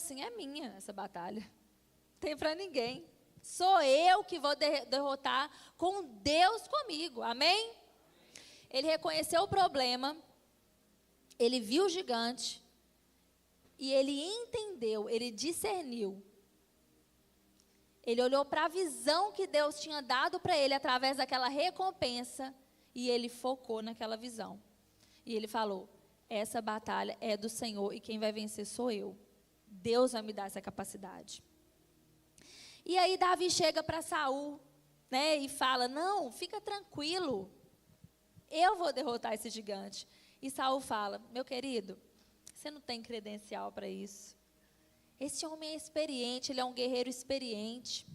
assim, é minha essa batalha. Não tem para ninguém. Sou eu que vou derrotar com Deus comigo. Amém? Ele reconheceu o problema, ele viu o gigante, e ele entendeu, ele discerniu. Ele olhou para a visão que Deus tinha dado para ele através daquela recompensa, e ele focou naquela visão. E ele falou, essa batalha é do Senhor, e quem vai vencer sou eu. Deus vai me dar essa capacidade. E aí Davi chega para Saul, né, e fala, não, fica tranquilo, eu vou derrotar esse gigante. E Saul fala, meu querido, você não tem credencial para isso. Esse homem é experiente, ele é um guerreiro experiente.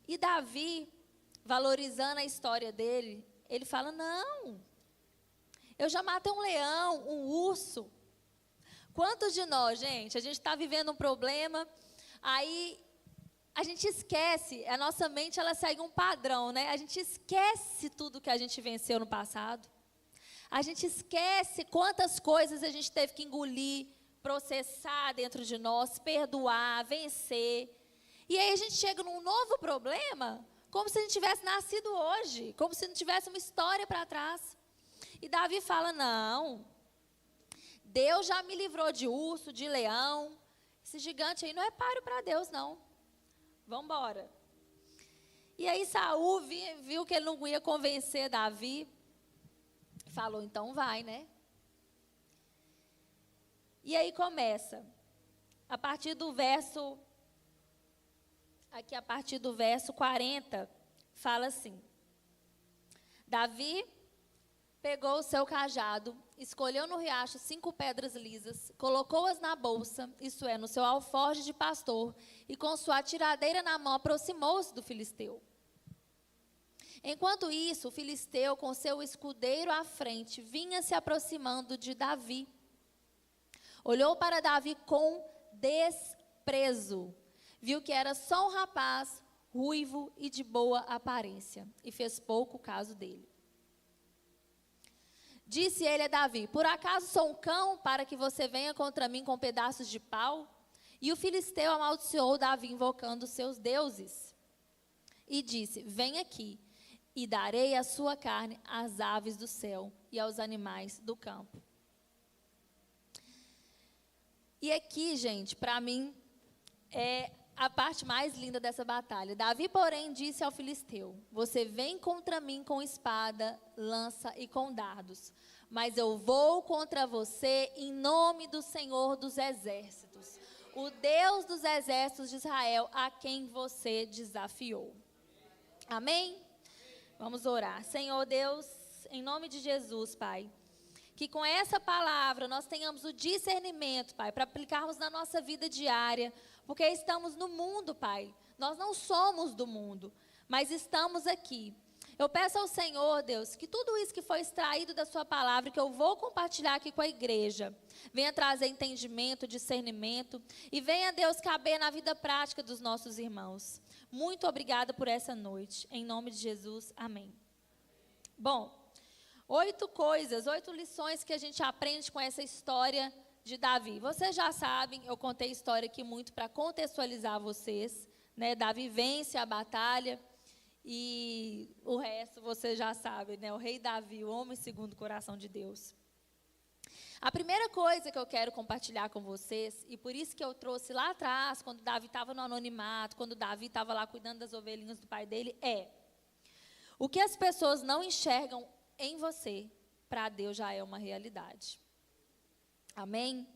E Davi, valorizando a história dele, ele fala, não, eu já matei um leão, um urso. Quantos de nós, gente, a gente está vivendo um problema, aí a gente esquece, a nossa mente ela segue um padrão, né? A gente esquece tudo que a gente venceu no passado. A gente esquece quantas coisas a gente teve que engolir, processar dentro de nós, perdoar, vencer. E aí a gente chega num novo problema, como se a gente tivesse nascido hoje, como se não tivesse uma história para trás. E Davi fala, não, Deus já me livrou de urso, de leão, esse gigante aí não é páreo para Deus, não. Vamos embora. E aí Saul viu que ele não ia convencer Davi, falou, então vai, né? E aí começa, a partir do verso 40, fala assim, Davi pegou o seu cajado, escolheu no riacho 5 pedras lisas, colocou-as na bolsa, isto é, no seu alforje de pastor, e com sua tiradeira na mão aproximou-se do filisteu. Enquanto isso, o filisteu, com seu escudeiro à frente, vinha se aproximando de Davi. Olhou para Davi com desprezo, viu que era só um rapaz, ruivo e de boa aparência, e fez pouco caso dele. Disse ele a Davi, por acaso sou um cão para que você venha contra mim com pedaços de pau? E o filisteu amaldiçoou Davi invocando os seus deuses. E disse, vem aqui, e darei a sua carne às aves do céu e aos animais do campo. E aqui, gente, para mim, é a parte mais linda dessa batalha. Davi, porém, disse ao filisteu, você vem contra mim com espada, lança e com dardos, mas eu vou contra você em nome do Senhor dos exércitos, o Deus dos exércitos de Israel, a quem você desafiou. Amém? Vamos orar. Senhor Deus, em nome de Jesus, Pai, que com essa palavra nós tenhamos o discernimento, Pai, para aplicarmos na nossa vida diária, porque estamos no mundo, Pai. Nós não somos do mundo, mas estamos aqui. Eu peço ao Senhor, Deus, que tudo isso que foi extraído da sua palavra, que eu vou compartilhar aqui com a igreja, venha trazer entendimento, discernimento, e venha, Deus, caber na vida prática dos nossos irmãos. Muito obrigada por essa noite. Em nome de Jesus, amém. Bom, 8 lições que a gente aprende com essa história de Davi. Vocês já sabem, eu contei a história aqui muito para contextualizar vocês, né? Davi vence a batalha e o resto vocês já sabem, né? O rei Davi, o homem segundo o coração de Deus. A primeira coisa que eu quero compartilhar com vocês, e por isso que eu trouxe lá atrás, quando Davi estava no anonimato, quando Davi estava lá cuidando das ovelhinhas do pai dele, é o que as pessoas não enxergam em você, para Deus já é uma realidade. Amém?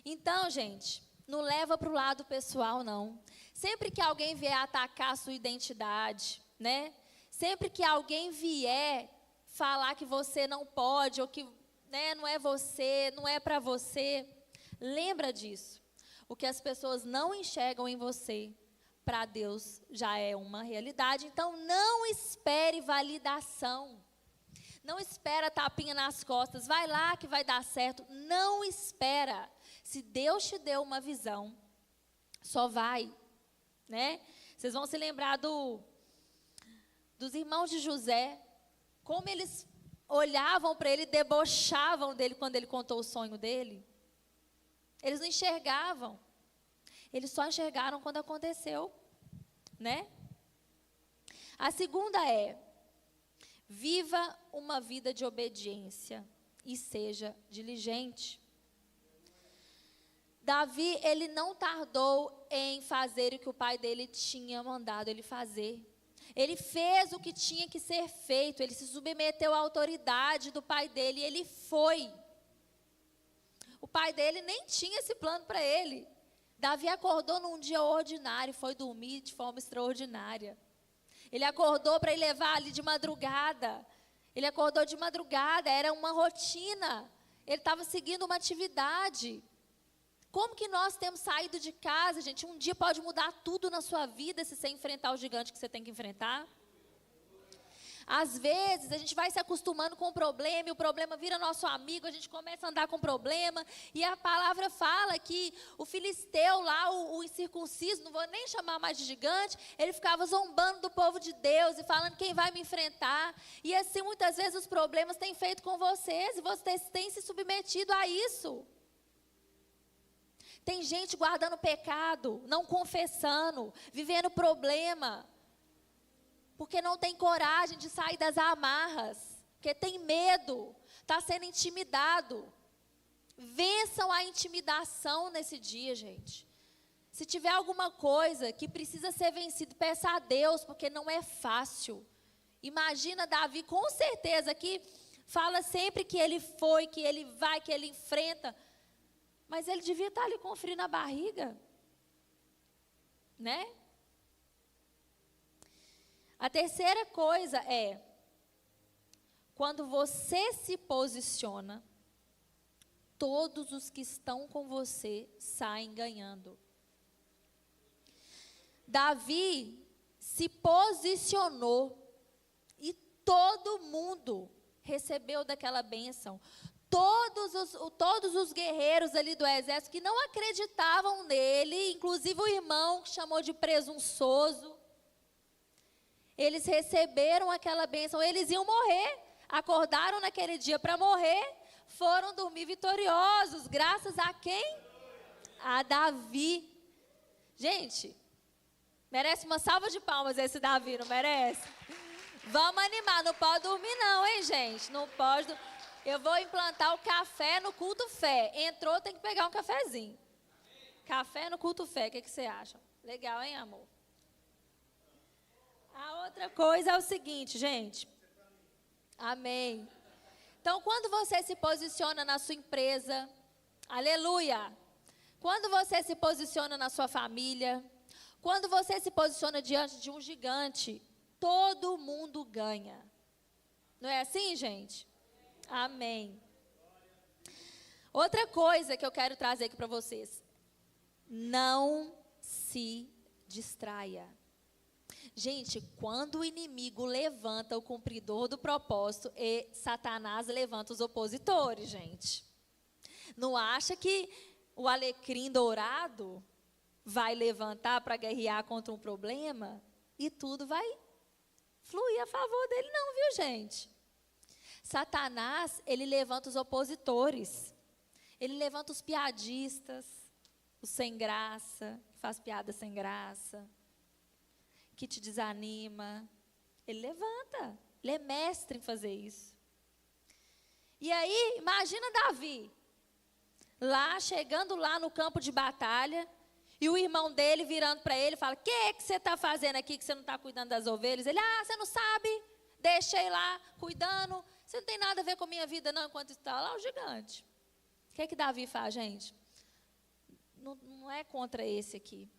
Então, gente, não leva para o lado pessoal, não. Sempre que alguém vier atacar a sua identidade, né? Sempre que alguém vier falar que você não pode, ou que, né, não é você, não é para você, lembra disso. O que as pessoas não enxergam em você, para Deus já é uma realidade. Então, não espere validação. Não espera tapinha nas costas, vai lá que vai dar certo. Não espera. Se Deus te deu uma visão, só vai, né? Vocês vão se lembrar dos irmãos de José, como eles olhavam para ele, debochavam dele quando ele contou o sonho dele. Eles não enxergavam. Eles só enxergaram quando aconteceu, né? A segunda é: viva uma vida de obediência e seja diligente. Davi, ele não tardou em fazer o que o pai dele tinha mandado ele fazer. Ele fez o que tinha que ser feito, ele se submeteu à autoridade do pai dele e ele foi. O pai dele nem tinha esse plano para ele. Davi acordou num dia ordinário e foi dormir de forma extraordinária. Ele acordou para ir levar ali de madrugada. Ele acordou de madrugada, era uma rotina. Ele estava seguindo uma atividade. Como que nós temos saído de casa, gente? Um dia pode mudar tudo na sua vida se você enfrentar o gigante que você tem que enfrentar. Às vezes, a gente vai se acostumando com o problema, e o problema vira nosso amigo, a gente começa a andar com o problema, e a palavra fala que o filisteu lá, o incircunciso, não vou nem chamar mais de gigante, ele ficava zombando do povo de Deus, e falando quem vai me enfrentar. E assim, muitas vezes, os problemas têm feito com vocês, e vocês têm se submetido a isso. Tem gente guardando pecado, não confessando, vivendo problema, porque não tem coragem de sair das amarras, porque tem medo, está sendo intimidado. Vençam a intimidação nesse dia, gente. Se tiver alguma coisa que precisa ser vencido, peça a Deus, porque não é fácil. Imagina Davi, com certeza, que fala sempre que ele foi, que ele vai, que ele enfrenta. Mas ele devia estar ali com frio na barriga, né? A terceira coisa é, quando você se posiciona, todos os que estão com você saem ganhando. Davi se posicionou e todo mundo recebeu daquela bênção. Todos os guerreiros ali do exército que não acreditavam nele, inclusive o irmão que chamou de presunçoso, eles receberam aquela bênção. Eles iam morrer, acordaram naquele dia para morrer, foram dormir vitoriosos, graças a quem? A Davi. Gente, merece uma salva de palmas esse Davi, não merece? Vamos animar, não pode dormir não, hein, gente? Não pode dormir. Eu vou implantar o café no culto fé. Entrou, tem que pegar um cafezinho. Café no culto fé, o que você acha? Legal, hein, amor? A outra coisa é o seguinte, gente. Amém. Então, quando você se posiciona na sua empresa, aleluia. Quando você se posiciona na sua família, quando você se posiciona diante de um gigante, todo mundo ganha. Não é assim, gente? Amém. Outra coisa que eu quero trazer aqui para vocês. Não se distraia. Gente, quando o inimigo levanta o cumpridor do propósito, e Satanás levanta os opositores, gente. Não acha que o alecrim dourado vai levantar para guerrear contra um problema e tudo vai fluir a favor dele, não, viu, gente? Satanás, ele levanta os opositores. Ele levanta os piadistas, os sem graça, que faz piada sem graça, que te desanima. Ele levanta. Ele é mestre em fazer isso. E aí, imagina Davi, lá, chegando lá no campo de batalha, e o irmão dele virando para ele, fala, o que você está fazendo aqui, que você não está cuidando das ovelhas? Ele, você não sabe? Deixei lá, cuidando. Você não tem nada a ver com a minha vida, não, enquanto está lá o gigante. O que Davi faz, gente? Não é contra esse aqui.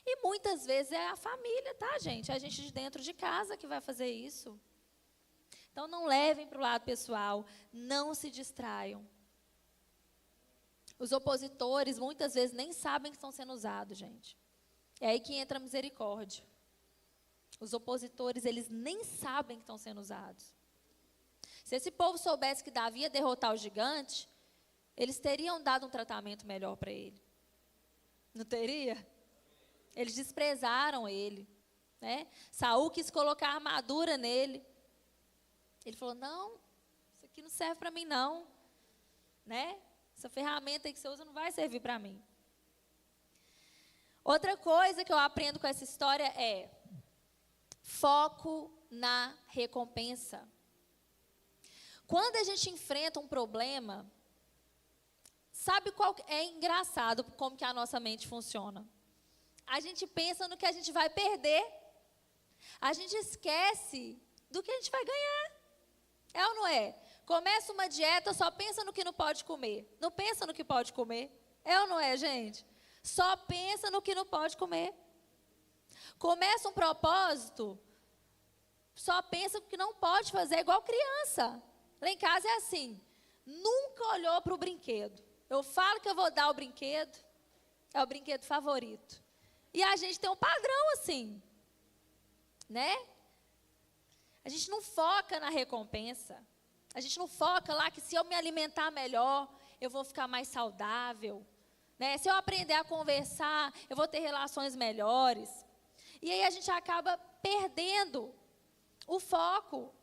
E muitas vezes é a família, tá, gente? É a gente de dentro de casa que vai fazer isso. Então, não levem para o lado pessoal. Não se distraiam. Os opositores, muitas vezes, nem sabem que estão sendo usados, gente. É aí que entra a misericórdia. Os opositores, eles nem sabem que estão sendo usados. Se esse povo soubesse que Davi ia derrotar o gigante, eles teriam dado um tratamento melhor para ele. Não teria? Eles desprezaram ele, né? Saul quis colocar armadura nele. Ele falou, não, isso aqui não serve para mim não, né? Essa ferramenta aí que você usa não vai servir para mim. Outra coisa que eu aprendo com essa história é foco na recompensa. Quando a gente enfrenta um problema, sabe qual é engraçado como que a nossa mente funciona? A gente pensa no que a gente vai perder. A gente esquece do que a gente vai ganhar. É ou não é? Começa uma dieta, só pensa no que não pode comer. Não pensa no que pode comer. É ou não é, gente? Só pensa no que não pode comer. Começa um propósito, só pensa no que não pode fazer, igual criança. Lá em casa é assim, nunca olhou para o brinquedo. Eu falo que eu vou dar o brinquedo, é o brinquedo favorito. E a gente tem um padrão assim, né? A gente não foca na recompensa. A gente não foca lá que se eu me alimentar melhor, eu vou ficar mais saudável. Né? Se eu aprender a conversar, eu vou ter relações melhores. E aí a gente acaba perdendo o foco.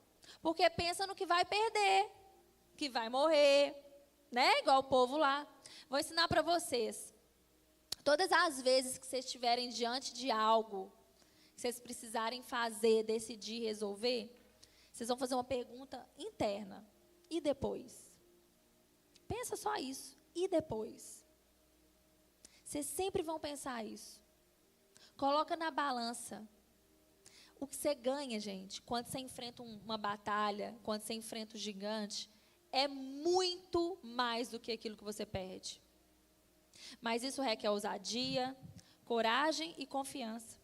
Porque pensa no que vai perder, que vai morrer, né? Igual o povo lá. Vou ensinar para vocês. Todas as vezes que vocês estiverem diante de algo, que vocês precisarem fazer, decidir, resolver, vocês vão fazer uma pergunta interna. E depois? Pensa só isso. E depois? Vocês sempre vão pensar isso. Coloca na balança. O que você ganha, gente, quando você enfrenta uma batalha, quando você enfrenta o gigante, é muito mais do que aquilo que você perde. Mas isso requer ousadia, coragem e confiança.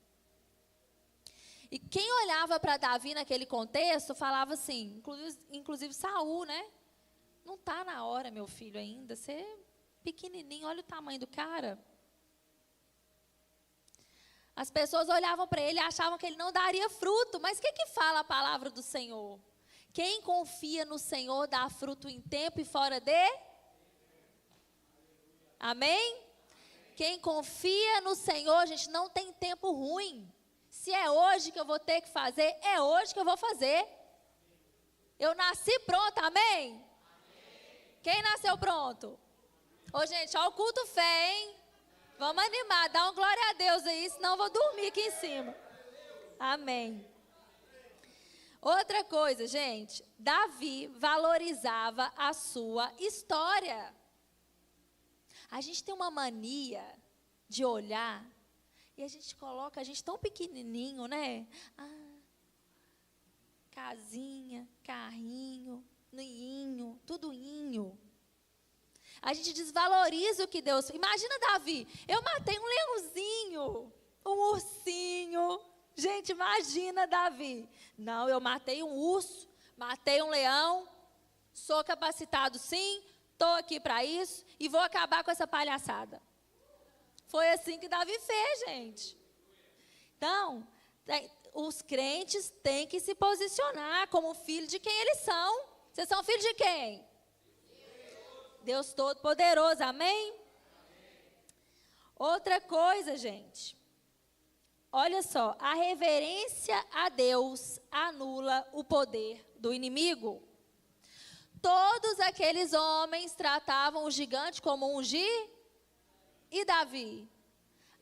E quem olhava para Davi naquele contexto, falava assim, inclusive Saul, né? Não está na hora, meu filho, ainda. Você é pequenininho, olha o tamanho do cara. As pessoas olhavam para ele e achavam que ele não daria fruto. Mas o que fala a palavra do Senhor? Quem confia no Senhor dá fruto em tempo e fora de? Amém? Quem confia no Senhor, gente, não tem tempo ruim. Se é hoje que eu vou ter que fazer, é hoje que eu vou fazer. Eu nasci pronta, amém? Quem nasceu pronto? Ô, gente, ó o culto fé, hein? Vamos animar, dá um glória a Deus aí, senão eu vou dormir aqui em cima. Amém. Outra coisa, gente, Davi valorizava a sua história. A gente tem uma mania de olhar e a gente coloca a gente tão pequenininho, né? Casinha, carrinho, ninho, tudo inho. A gente desvaloriza o que Deus... Imagina Davi, eu matei um leãozinho, um ursinho. Gente, imagina Davi. Não, eu matei um urso, matei um leão, sou capacitado sim, estou aqui para isso e vou acabar com essa palhaçada. Foi assim que Davi fez, gente. Então, os crentes têm que se posicionar como filho de quem eles são. Vocês são filhos de quem? Deus Todo-Poderoso, amém? Outra coisa, gente. Olha só, a reverência a Deus anula o poder do inimigo. Todos aqueles homens tratavam o gigante como um e Davi?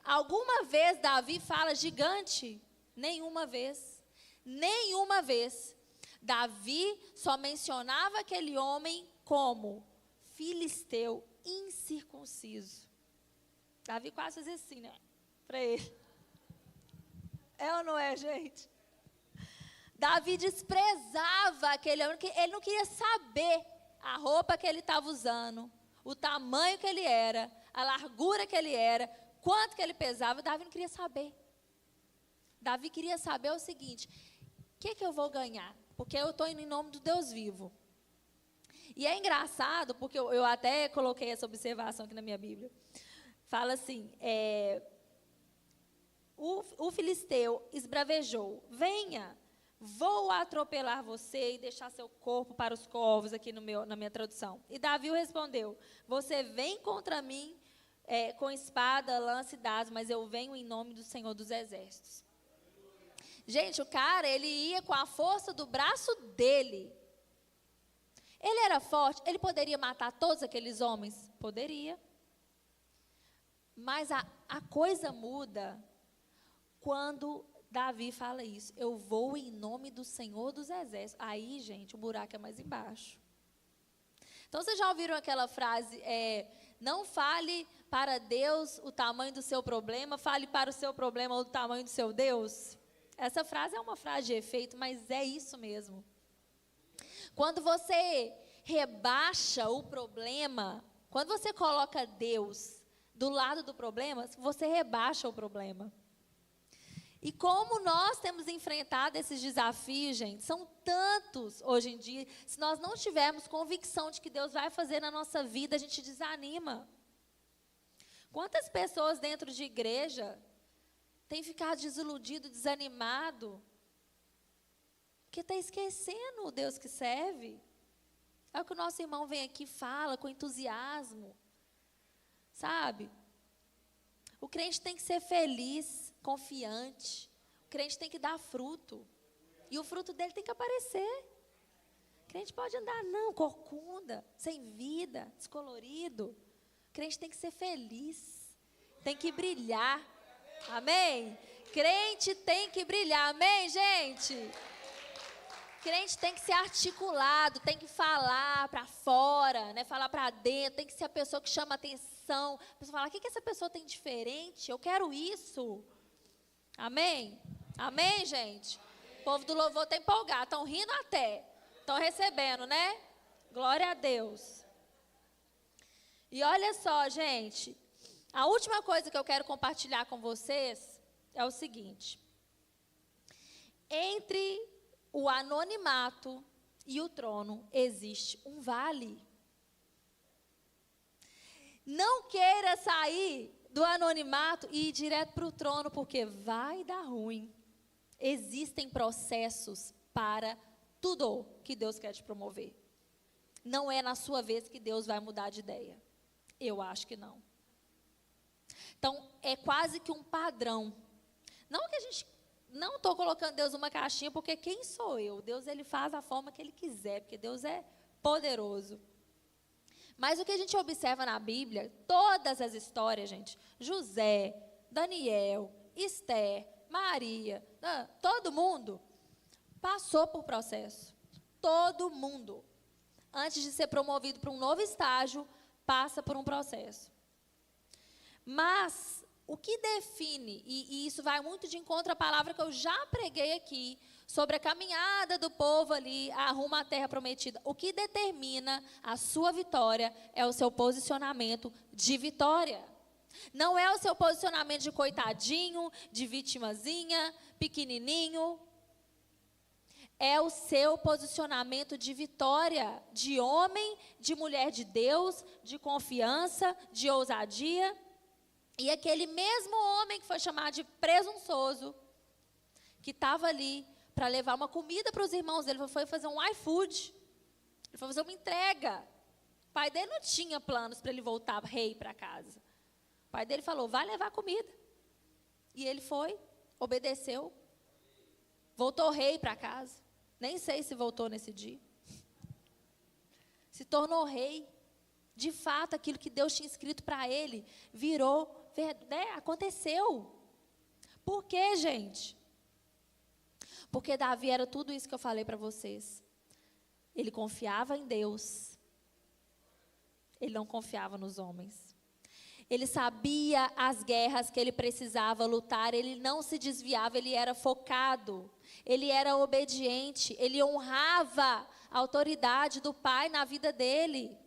Alguma vez Davi fala gigante? Nenhuma vez. Nenhuma vez. Davi só mencionava aquele homem como filisteu incircunciso. Davi quase fazia assim, né? Para ele. É ou não é, gente? Davi desprezava aquele homem, que ele não queria saber a roupa que ele estava usando, o tamanho que ele era, a largura que ele era, quanto que ele pesava. Davi não queria saber. Davi queria saber o seguinte: o que eu vou ganhar? Porque eu estou indo em nome do Deus vivo. E é engraçado, porque eu até coloquei essa observação aqui na minha Bíblia. Fala assim, o filisteu esbravejou: venha, vou atropelar você e deixar seu corpo para os corvos, aqui na minha tradução. E Davi respondeu: você vem contra mim com espada, lança e dados, mas eu venho em nome do Senhor dos Exércitos. Gente, o cara, ele ia com a força do braço dele. Ele era forte, ele poderia matar todos aqueles homens? Poderia. Mas a coisa muda quando Davi fala isso. Eu vou em nome do Senhor dos Exércitos. Aí, gente, o buraco é mais embaixo. Então, vocês já ouviram aquela frase, não fale para Deus o tamanho do seu problema, fale para o seu problema o tamanho do seu Deus? Essa frase é uma frase de efeito, mas é isso mesmo. Quando você rebaixa o problema, quando você coloca Deus do lado do problema, você rebaixa o problema. E como nós temos enfrentado esses desafios, gente, são tantos hoje em dia, se nós não tivermos convicção de que Deus vai fazer na nossa vida, a gente desanima. Quantas pessoas dentro de igreja têm ficado desiludido, desanimado, porque está esquecendo o Deus que serve? É o que o nosso irmão vem aqui e fala com entusiasmo. Sabe? O crente tem que ser feliz, confiante. O crente tem que dar fruto. E o fruto dele tem que aparecer. O crente pode andar, não, corcunda, sem vida, descolorido. O crente tem que ser feliz. Tem que brilhar. Amém? Crente tem que brilhar. Amém, gente? Crente tem que ser articulado, tem que falar para fora, né? Falar para dentro, tem que ser a pessoa que chama atenção. A pessoa fala, o que essa pessoa tem diferente? Eu quero isso. Amém? Amém, gente? O povo do louvor está empolgado, estão rindo até. Estão recebendo, né? Glória a Deus. E olha só, gente. A última coisa que eu quero compartilhar com vocês é o seguinte. Entre o anonimato e o trono existe um vale. Não queira sair do anonimato e ir direto para o trono, porque vai dar ruim. Existem processos para tudo que Deus quer te promover. Não é na sua vez que Deus vai mudar de ideia. Eu acho que não. Então, é quase que um padrão. Não que a gente... Não estou colocando Deus numa caixinha, porque quem sou eu? Deus, ele faz da forma que ele quiser, porque Deus é poderoso. Mas o que a gente observa na Bíblia, todas as histórias, gente, José, Daniel, Esther, Maria, todo mundo passou por processo. Todo mundo, antes de ser promovido para um novo estágio, passa por um processo. Mas o que define, e isso vai muito de encontro à palavra que eu já preguei aqui, sobre a caminhada do povo ali, rumo à terra prometida. O que determina a sua vitória é o seu posicionamento de vitória. Não é o seu posicionamento de coitadinho, de vitimazinha, pequenininho. É o seu posicionamento de vitória, de homem, de mulher de Deus, de confiança, de ousadia. E aquele mesmo homem que foi chamado de presunçoso, que estava ali para levar uma comida para os irmãos dele, foi fazer um iFood. Ele foi fazer uma entrega. O pai dele não tinha planos para ele voltar rei para casa. O pai dele falou, vai levar comida. E ele foi, obedeceu, voltou rei para casa. Nem sei se voltou nesse dia. Se tornou rei. De fato, aquilo que Deus tinha escrito para ele virou, né, aconteceu. Por quê, gente? Porque Davi era tudo isso que eu falei para vocês. Ele confiava em Deus. Ele não confiava nos homens. Ele sabia as guerras que ele precisava lutar, ele não se desviava, ele era focado, ele era obediente, ele honrava a autoridade do pai na vida dele.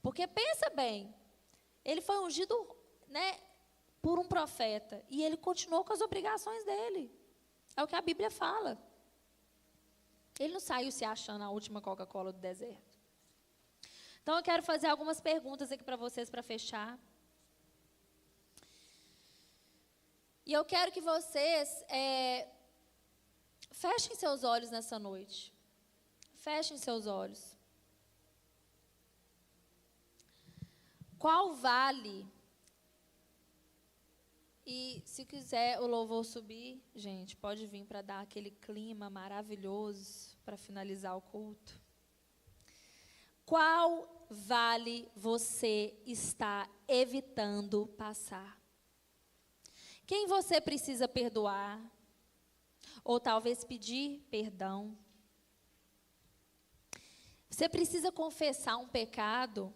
Porque pensa bem, ele foi ungido, né, por um profeta e ele continuou com as obrigações dele. É o que a Bíblia fala. Ele não saiu se achando a última Coca-Cola do deserto. Então, eu quero fazer algumas perguntas aqui para vocês, para fechar. E eu quero que vocês fechem seus olhos nessa noite. Fechem seus olhos. Qual vale? E se quiser o louvor subir, gente, pode vir para dar aquele clima maravilhoso para finalizar o culto. Qual vale você está evitando passar? Quem você precisa perdoar? Ou talvez pedir perdão? Você precisa confessar um pecado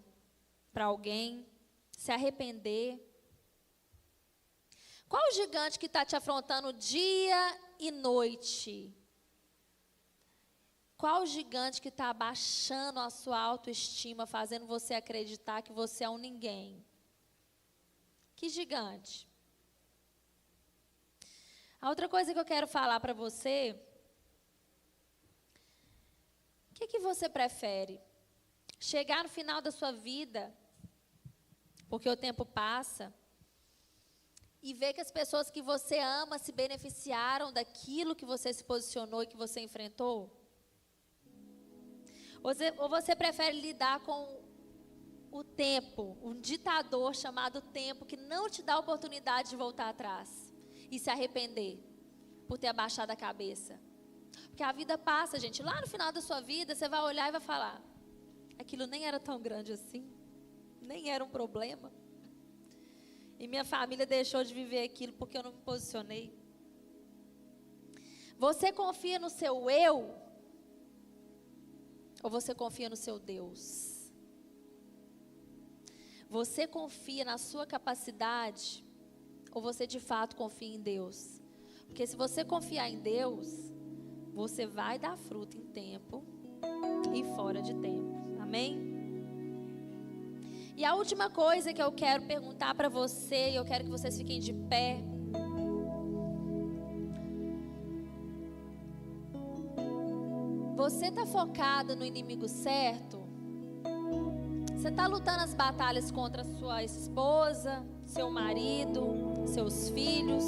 para alguém? Se arrepender? Qual o gigante que está te afrontando dia e noite? Qual o gigante que está abaixando a sua autoestima, fazendo você acreditar que você é um ninguém? Que gigante? A outra coisa que eu quero falar para você, o que você prefere? Chegar no final da sua vida, porque o tempo passa, e ver que as pessoas que você ama se beneficiaram daquilo que você se posicionou e que você enfrentou? Ou você prefere lidar com o tempo, um ditador chamado tempo, que não te dá a oportunidade de voltar atrás e se arrepender por ter abaixado a cabeça? Porque a vida passa, gente. Lá no final da sua vida, você vai olhar e vai falar: aquilo nem era tão grande assim, nem era um problema. E minha família deixou de viver aquilo porque eu não me posicionei. Você confia no seu eu? Ou você confia no seu Deus? Você confia na sua capacidade? Ou você de fato confia em Deus? Porque se você confiar em Deus, você vai dar fruto em tempo e fora de tempo. Amém? E a última coisa que eu quero perguntar para você, e eu quero que vocês fiquem de pé. Você está focado no inimigo certo? Você está lutando as batalhas contra sua esposa, seu marido, seus filhos?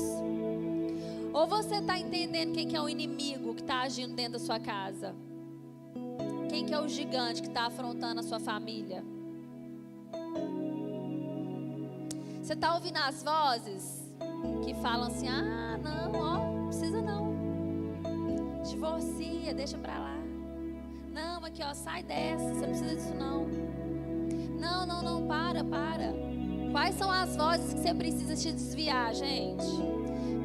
Ou você está entendendo quem que é o inimigo que está agindo dentro da sua casa? Quem que é o gigante que está afrontando a sua família? Você está ouvindo as vozes que falam assim: ah, não, ó, não precisa não. Divorcia, deixa pra lá. Não, aqui ó, sai dessa, você não precisa disso não. Não, para. Quais são as vozes que você precisa te desviar, gente?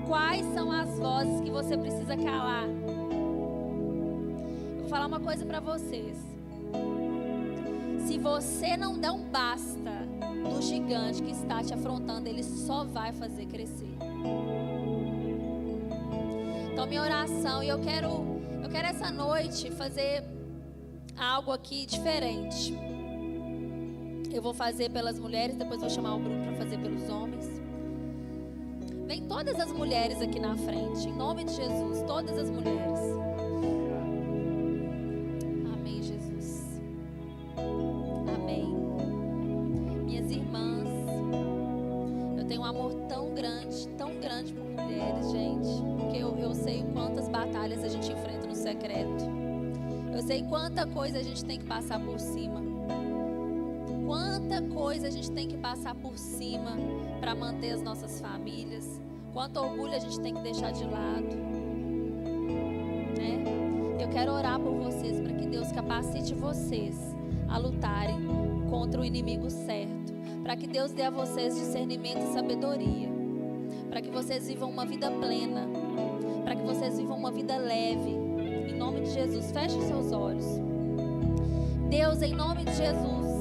Quais são as vozes que você precisa calar? Eu vou falar uma coisa pra vocês. Se você não der um basta no gigante que está te afrontando, ele só vai fazer crescer. Então minha oração, e eu quero essa noite fazer algo aqui diferente. Eu vou fazer pelas mulheres, depois vou chamar o Bruno para fazer pelos homens. Vem todas as mulheres aqui na frente, em nome de Jesus, todas as mulheres. Amém, Jesus. Amém. Minhas irmãs, eu tenho um amor tão grande por mulheres, gente, porque eu sei quantas batalhas a gente enfrenta no secreto. Eu sei quanta coisa a gente tem que passar por cima. Quanta coisa a gente tem que passar por cima para manter as nossas famílias. Quanto orgulho a gente tem que deixar de lado, né? Eu quero orar por vocês, para que Deus capacite vocês a lutarem contra o inimigo certo, para que Deus dê a vocês discernimento e sabedoria, para que vocês vivam uma vida plena, para que vocês vivam uma vida leve. Em nome de Jesus, feche os seus olhos. Deus, em nome de Jesus,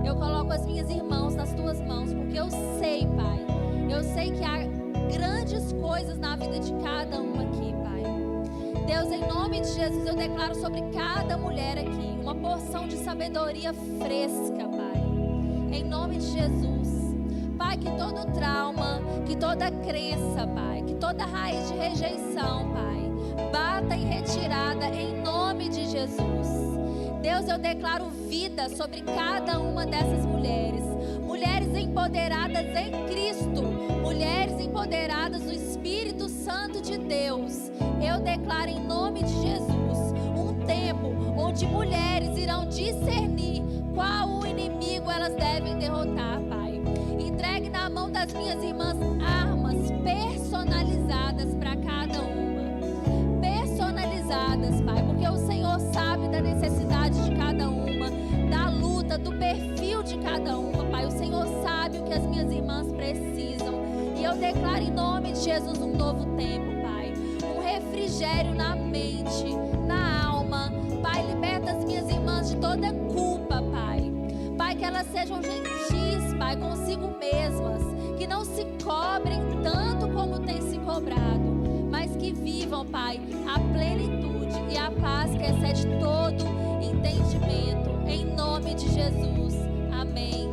eu coloco as minhas irmãs nas tuas mãos, porque eu sei, Pai, eu sei que há grandes coisas na vida de cada uma aqui, Pai. Deus, em nome de Jesus, eu declaro sobre cada mulher aqui uma porção de sabedoria fresca, Pai. Em nome de Jesus, Pai, que todo trauma, que toda crença, Pai, que toda raiz de rejeição, Pai, bata em retirada em nome de Jesus. Deus, eu declaro vida sobre cada uma dessas mulheres. Mulheres empoderadas em Cristo. Mulheres empoderadas no Espírito Santo de Deus. Eu declaro em nome de Jesus um tempo onde mulheres irão discernir qual o inimigo elas devem derrotar, Pai. Entregue na mão das minhas irmãs armas personalizadas para cada uma. Personalizadas, Pai, porque o Senhor sabe da necessidade de cada uma, da luta do perfil de cada uma, Pai. O Senhor sabe o que as minhas irmãs precisam. E eu declaro em nome de Jesus um novo tempo, Pai. Um refrigério na mente, na alma. Pai, liberta as minhas irmãs de toda culpa, Pai. Pai, que elas sejam gentis, Pai, consigo mesmas. Que não se cobrem tanto como tem se cobrado, mas que vivam, Pai, a plenitude e a paz que excede todo entendimento. Em nome de Jesus. Amém.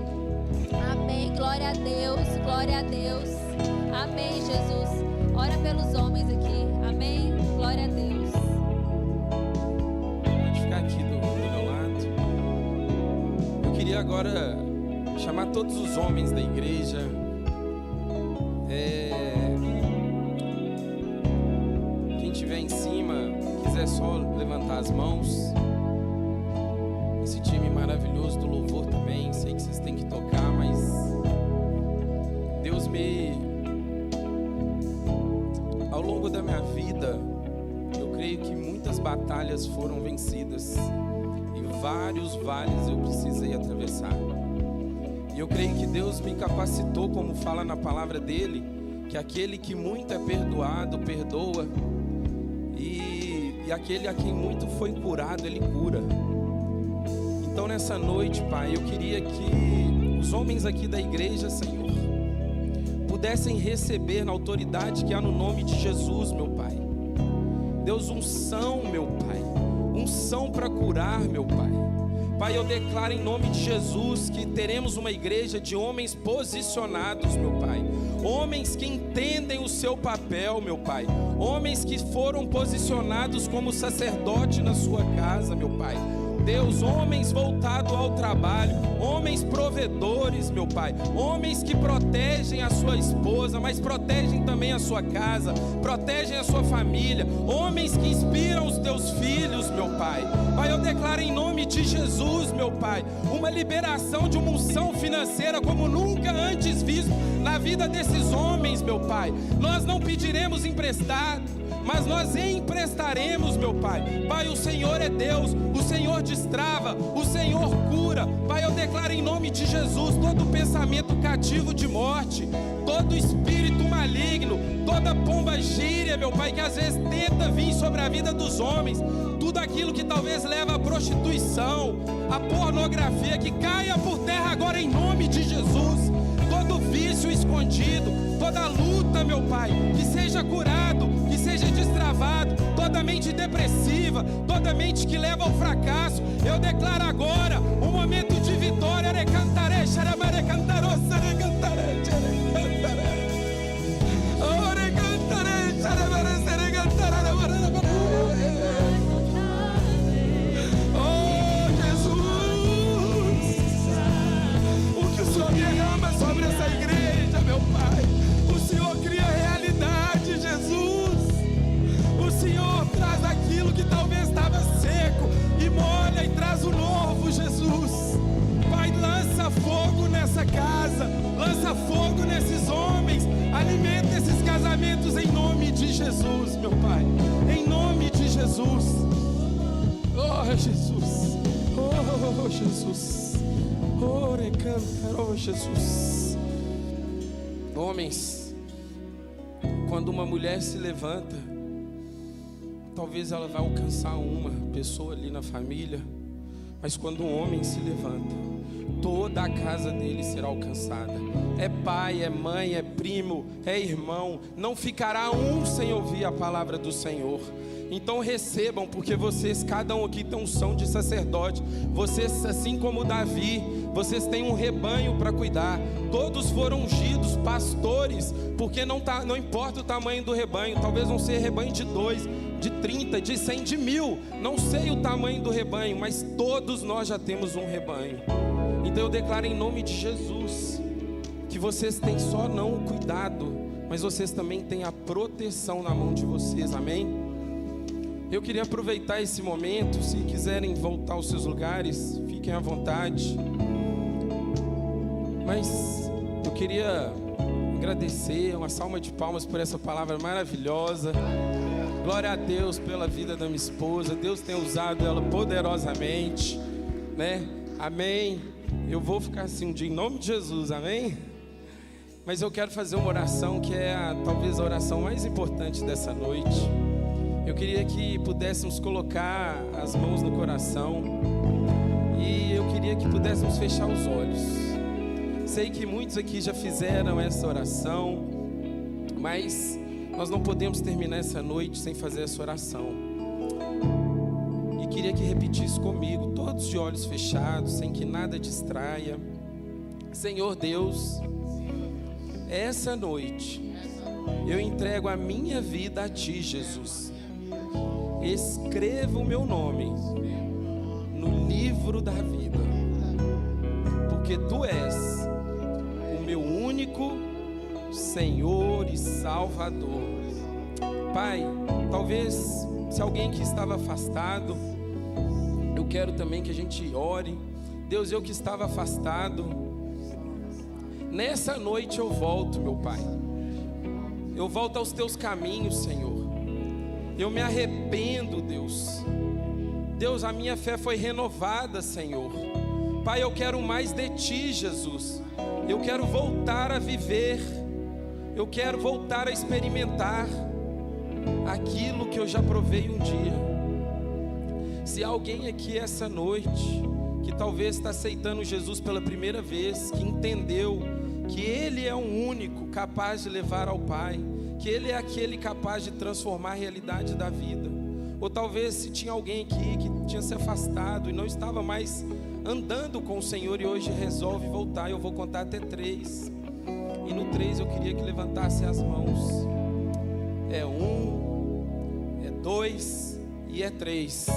Amém. Glória a Deus. Glória a Deus. Amém, Jesus. Ora pelos homens aqui. Amém. Glória a Deus. Pode ficar aqui do meu lado. Eu queria agora chamar todos os homens da igreja. Quem estiver em cima, quiser só levantar as mãos. Esse time maravilhoso do louvor também, sei que vocês têm que tocar, mas Deus ao longo da minha vida, eu creio que muitas batalhas foram vencidas e vários vales eu precisei atravessar. E eu creio que Deus me capacitou, como fala na palavra dele, que aquele que muito é perdoado, perdoa, e aquele a quem muito foi curado, ele cura. Então nessa noite, Pai, eu queria que os homens aqui da igreja, Senhor, pudessem receber na autoridade que há no nome de Jesus, meu Pai. Deus, unção, meu Pai, unção para curar, meu Pai. Pai, eu declaro em nome de Jesus que teremos uma igreja de homens posicionados, meu Pai. Homens que entendem o seu papel, meu Pai. Homens que foram posicionados como sacerdote na sua casa, meu Pai. Deus, homens voltados ao trabalho, homens provedores, meu Pai, homens que protegem a sua esposa, mas protegem também a sua casa, protegem a sua família, homens que inspiram os teus filhos, meu Pai. Pai, eu declaro em nome de Jesus, meu Pai, uma liberação de uma unção financeira como nunca antes visto na vida desses homens, meu Pai. Nós não pediremos emprestado, mas nós emprestaremos, meu Pai. Pai, o Senhor é Deus, o Senhor destrava, o Senhor cura. Pai, eu declaro em nome de Jesus todo pensamento cativo de morte, todo espírito maligno, toda pomba gíria, meu Pai, que às vezes tenta vir sobre a vida dos homens, tudo aquilo que talvez leva à prostituição, à pornografia, que caia por terra agora em nome de Jesus. Todo vício escondido, toda luta, meu Pai, que seja curado, que seja destravado, toda mente depressiva, toda mente que leva ao fracasso, eu declaro agora um momento de vitória. Oh, Jesus, o que o Senhor derrama sobre essa igreja, meu Pai, o Senhor cria realidade, Jesus. O Senhor traz aquilo que talvez estava seco e molha e traz o novo, Jesus. Pai, lança fogo nessa casa, lança fogo nesses homens, alimenta esses casamentos em nome de Jesus, meu Pai, em nome de Jesus. Oh, Jesus, oh, Jesus, oh, recantar, oh, Jesus. Homens, quando uma mulher se levanta, talvez ela vai alcançar uma pessoa ali na família, mas quando um homem se levanta, toda a casa dele será alcançada. É pai, é mãe, é primo, é irmão, não ficará um sem ouvir a palavra do Senhor. Então recebam, porque vocês, cada um aqui tem unção de sacerdote. Vocês, assim como Davi, vocês têm um rebanho para cuidar. Todos foram ungidos, pastores, porque não importa o tamanho do rebanho. Talvez não seja rebanho de 2, de 30, de 100, de 1000. Não sei o tamanho do rebanho, mas todos nós já temos um rebanho. Então eu declaro em nome de Jesus que vocês têm só não o cuidado, mas vocês também têm a proteção na mão de vocês, amém? Eu queria aproveitar esse momento, se quiserem voltar aos seus lugares, fiquem à vontade. Mas eu queria agradecer, uma salva de palmas por essa palavra maravilhosa. Glória a Deus pela vida da minha esposa. Deus tem usado ela poderosamente, né? Amém. Eu vou ficar assim um dia, em nome de Jesus, amém? Mas eu quero fazer uma oração que é talvez a oração mais importante dessa noite. Eu queria que pudéssemos colocar as mãos no coração e eu queria que pudéssemos fechar os olhos. Sei que muitos aqui já fizeram essa oração, mas nós não podemos terminar essa noite sem fazer essa oração. E queria que repetisse comigo, todos de olhos fechados, sem que nada distraia. Senhor Deus, essa noite eu entrego a minha vida a Ti, Jesus. Escreva o meu nome no livro da vida, porque Tu és o meu único Senhor e Salvador. Pai, talvez se alguém que estava afastado, eu quero também que a gente ore. Deus, eu que estava afastado, nessa noite eu volto, meu Pai. Eu volto aos Teus caminhos, Senhor. Eu me arrependo, Deus. Deus, a minha fé foi renovada, Senhor. Pai, eu quero mais de Ti, Jesus. Eu quero voltar a viver. Eu quero voltar a experimentar aquilo que eu já provei um dia. Se alguém aqui essa noite, que talvez está aceitando Jesus pela primeira vez, que entendeu que Ele é o único capaz de levar ao Pai, que Ele é aquele capaz de transformar a realidade da vida. Ou talvez se tinha alguém aqui que tinha se afastado e não estava mais andando com o Senhor e hoje resolve voltar. Eu vou contar até 3. E no 3 eu queria que levantasse as mãos. É 1, é 2 e é 3.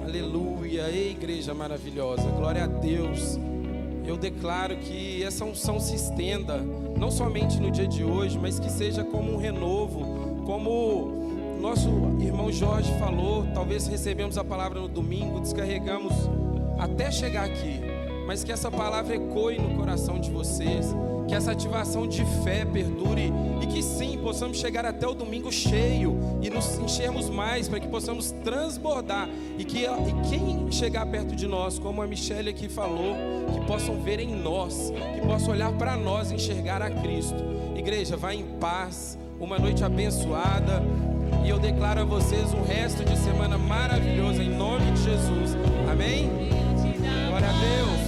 Aleluia, ei, igreja maravilhosa, glória a Deus. Eu declaro que essa unção se estenda, não somente no dia de hoje, mas que seja como um renovo, como nosso irmão Jorge falou. Talvez recebemos a palavra no domingo, descarregamos até chegar aqui, mas que essa palavra ecoe no coração de vocês, que essa ativação de fé perdure e que sim, possamos chegar até o domingo cheio e nos enchermos mais, para que possamos transbordar e quem chegar perto de nós, como a Michelle aqui falou, que possam ver em nós, que possam olhar para nós e enxergar a Cristo. Igreja, vá em paz, uma noite abençoada, e eu declaro a vocês um resto de semana maravilhoso em nome de Jesus, amém? Glória a Deus.